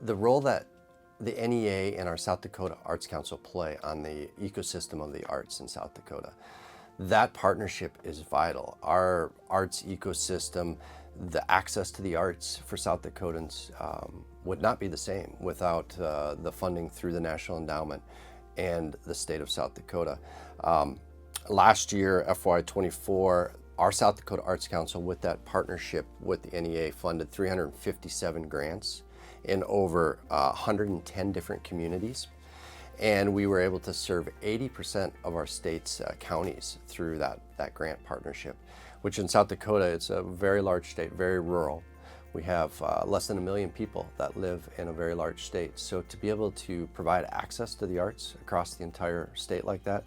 The role that the NEA and our South Dakota Arts Council play on the ecosystem of the arts in South Dakota, that partnership is vital. Our arts ecosystem, the access to the arts for South Dakotans would not be the same without the funding through the National Endowment and the state of South Dakota. Last year, FY24, our South Dakota Arts Council, with that partnership with the NEA, funded 357 grants in over 110 different communities. And we were able to serve 80% of our state's counties through that grant partnership, which in South Dakota, it's a very large state, very rural. We have less than 1 million people that live in a very large state. So to be able to provide access to the arts across the entire state like that,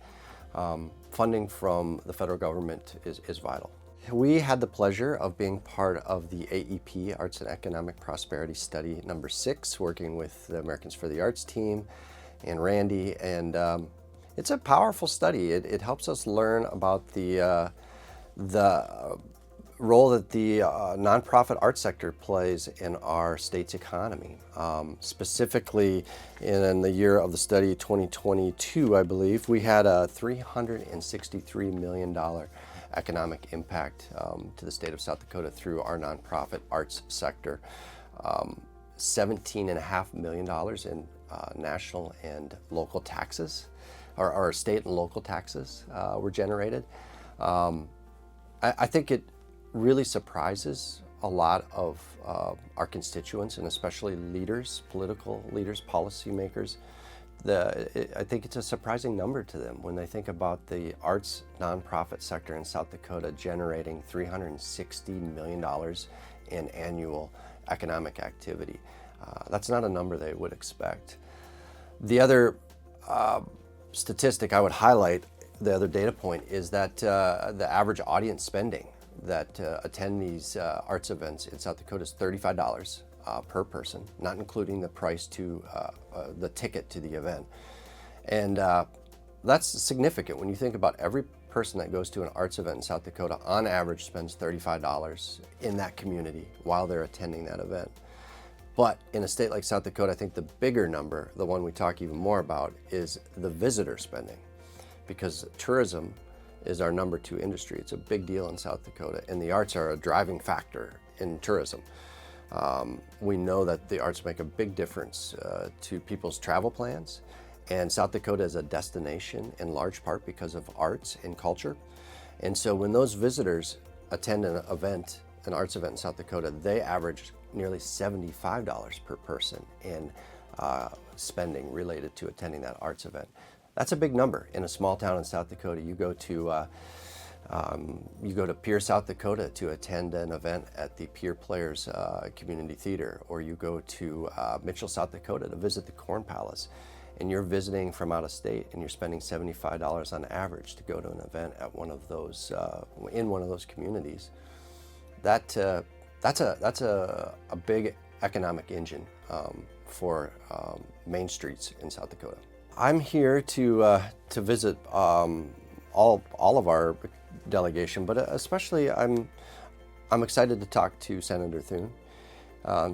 funding from the federal government is vital. We had the pleasure of being part of the AEP, Arts and Economic Prosperity Study number 6, working with the Americans for the Arts team and Randy, and it's a powerful study. It helps us learn about the role that the nonprofit art sector plays in our state's economy. Specifically, in the year of the study, 2022, I believe, we had a $363 million economic impact to the state of South Dakota through our nonprofit arts sector. $17.5 million in national and local taxes, or state and local taxes were generated. I think it really surprises a lot of our constituents, and especially leaders, political leaders, policymakers. I think it's a surprising number to them when they think about the arts nonprofit sector in South Dakota generating $360 million in annual economic activity. That's not a number they would expect. The other statistic I would highlight, the other data point, is that the average audience spending that attend these arts events in South Dakota is $35 per person, not including the price to the ticket to the event. And that's significant when you think about every person that goes to an arts event in South Dakota, on average, spends $35 in that community while they're attending that event. But in a state like South Dakota, I think the bigger number, the one we talk even more about, is the visitor spending, because tourism is our number 2 industry. It's a big deal in South Dakota, and the arts are a driving factor in tourism. We know that the arts make a big difference to people's travel plans, and South Dakota is a destination in large part because of arts and culture. And so when those visitors attend an event, an arts event in South Dakota, they average nearly $75 per person in spending related to attending that arts event. That's a big number in a small town in South Dakota. You go to Pierre, South Dakota to attend an event at the Pierre Players Community Theater, or you go to Mitchell, South Dakota to visit the Corn Palace, and you're visiting from out of state and you're spending $75 on average to go to an event at one of those, in one of those communities. That's a big economic engine for main streets in South Dakota. I'm here to visit all of our delegation, but especially I'm excited to talk to Senator Thune.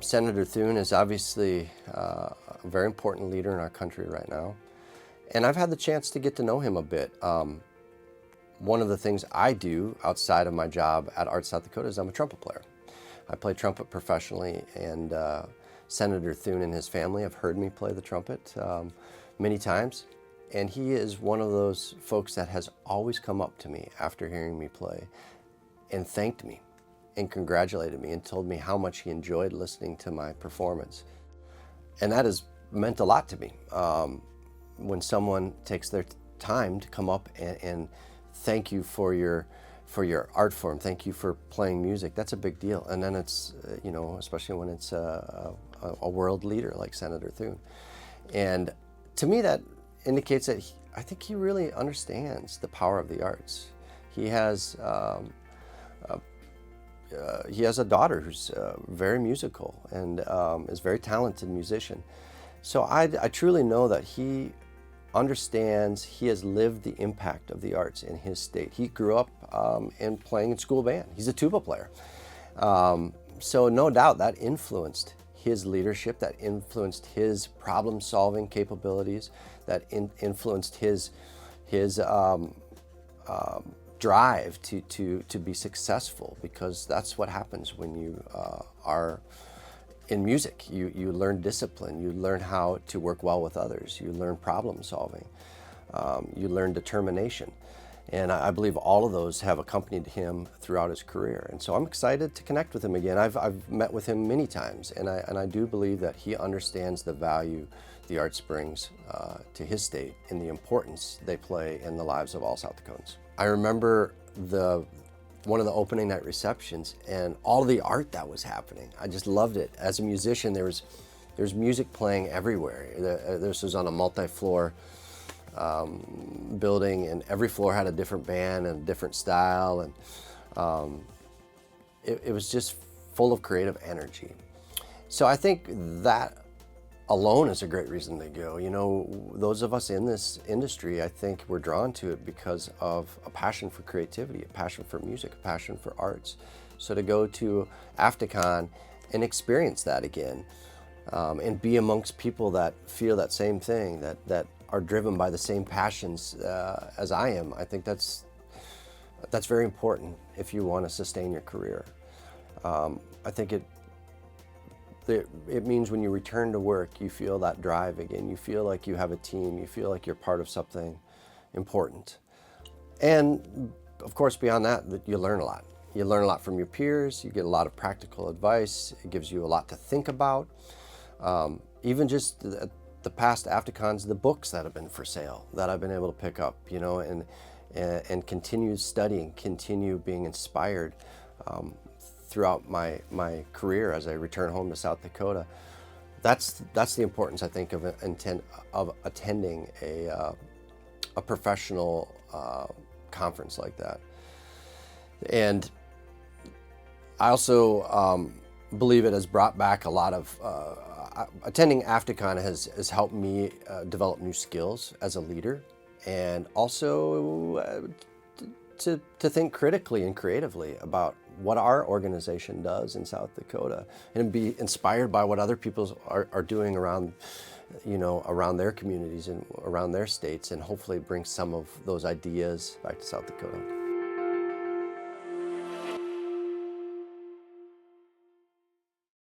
Senator Thune is obviously a very important leader in our country right now, and I've had the chance to get to know him a bit. One of the things I do outside of my job at Arts South Dakota is I'm a trumpet player. I play trumpet professionally, and Senator Thune and his family have heard me play the trumpet many times. And he is one of those folks that has always come up to me after hearing me play and thanked me and congratulated me and told me how much he enjoyed listening to my performance. And that has meant a lot to me. When someone takes their time to come up and thank you for your art form, thank you for playing music, that's a big deal. And then it's, especially when it's a world leader like Senator Thune. And to me, that indicates that I think he really understands the power of the arts. He has a daughter who's very musical and is a very talented musician. So I truly know that he understands, he has lived the impact of the arts in his state. He grew up in playing in school band. He's a tuba player. So no doubt that influenced his leadership, that influenced his problem-solving capabilities, that influenced his drive to be successful, because that's what happens when you are in music. You learn discipline, you learn how to work well with others, you learn problem solving, you learn determination. And I believe all of those have accompanied him throughout his career. And so I'm excited to connect with him again. I've met with him many times, and I do believe that he understands the value the arts brings to his state and the importance they play in the lives of all South Dakotans. I remember one of the opening night receptions and all of the art that was happening. I just loved it. As a musician, there was music playing everywhere. This was on a multi-floor building, and every floor had a different band and a different style, and it was just full of creative energy. So I think that alone is a great reason to go. You know, those of us in this industry, I think we're drawn to it because of a passion for creativity, a passion for music, a passion for arts. So to go to AFTCON and experience that again, and be amongst people that feel that same thing, that are driven by the same passions as I am, I think that's very important if you want to sustain your career. I think it means when you return to work, you feel that drive again. You feel like you have a team. You feel like you're part of something important. And of course, beyond that, you learn a lot. You learn a lot from your peers. You get a lot of practical advice. It gives you a lot to think about. Even just the past AFTCONs, the books that have been for sale that I've been able to pick up, you know, and continue studying, continue being inspired throughout my career as I return home to South Dakota. That's the importance, I think, of attending a professional conference like that. And I also believe it has brought back a lot of attending AFTCON has helped me develop new skills as a leader, and also to think critically and creatively about what our organization does in South Dakota, and be inspired by what other people are doing around, you know, around their communities and around their states, and hopefully bring some of those ideas back to South Dakota.